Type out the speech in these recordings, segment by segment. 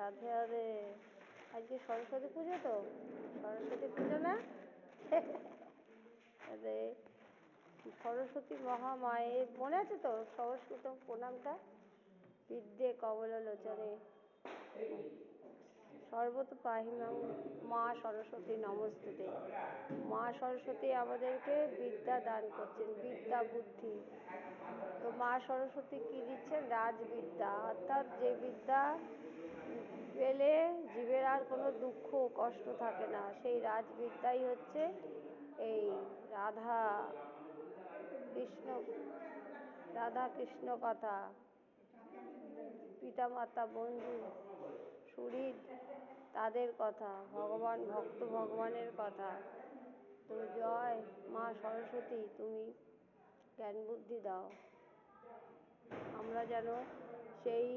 রাধে রাধে। আজকে সরস্বতী পুজো তো, সরস্বতী পুজো না? আরে সরস্বতী মহামায়ের মনে আছে তো সংস্কৃত প্রণামটা? বিদ্যে কমললোচনে সর্বত পাহিমাং মা সরস্বতী নমস্তুতে। মা সরস্বতী আমাদেরকে বিদ্যা দান করছেন, বিদ্যা বুদ্ধি। তো মা সরস্বতী কি দিচ্ছেন? রাজবিদ্যা, অর্থাৎ যে বিদ্যা পেলে জীবের আর কোনো দুঃখ কষ্ট থাকে না, সেই রাজবিদ্যাই হচ্ছে এই রাধা কৃষ্ণ, রাধা কৃষ্ণ কথা, পিতামাতা বন্ধু সুহৃদ তাদের কথা, ভগবান ভক্ত ভগবানের কথা। তো জয় মা সরস্বতী, তুমি জ্ঞান বুদ্ধি দাও, আমরা যেন সেই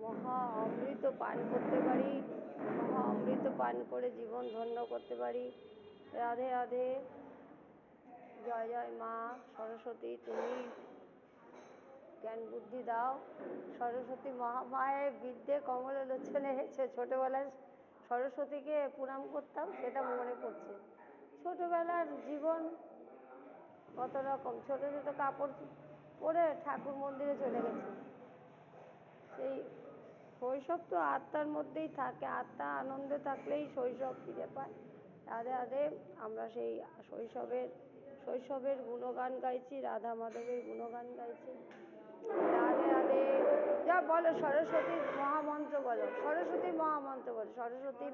মহা অমৃত পান করতে পারি, মহা অমৃত পান করে জীবন ধন্য করতে পারি। রাধে রাধে। জয় জয় মা সরস্বতী, তুমি জ্ঞান বুদ্ধি দাও। সরস্বতী মহামায়ের বিদ্যে কমললোচনে। ছোটোবেলায় সরস্বতীকে প্রণাম করতাম, সেটা মনে পড়ছে। ছোটোবেলার জীবন কত রকম, ছোটো ছোটো কাপড় পরে ঠাকুর মন্দিরে চলে গেছি। সেই শৈশব তো আত্মার মধ্যেই থাকে, আত্মা আনন্দে থাকলেই শৈশব ফিরে পায়। রাধে রাধে। আমরা সেই শৈশবের গুণগান গাইছি, রাধা মাধবের গুণগান গাইছি। রাধে রাধে। যা বলো সরস্বতীর মহামন্ত্র বলো, সরস্বতীর মহামন্ত্র বলো। সরস্বতী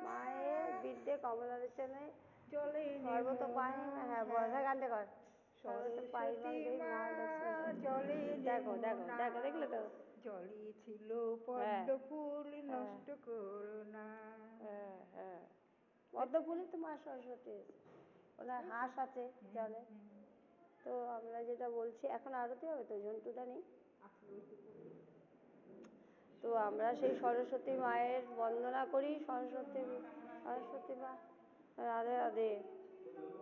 মায়ের বিদ্যে কমললোচনে সর্বত পাহিমা। হ্যাঁ বল, গানটা কর। সর্বত পাহিমাং দেই মহালক্ষ্মী। দেখো দেখো দেখো, দেখলে তো? জলে ছিল পদ্ম ফুল নষ্ট করো না। হ্যাঁ হ্যাঁ, পদ্ম ফুলই তো মা সরস্বতী। ওনার হাঁস আছে জলে। তো আমরা যেটা বলছি, এখন আরতি হবে তো, ঝন্টুদা নেই তো আমরা সেই সরস্বতী মায়ের বন্দনা করি। সরস্বতী মা, রাধে রাধে।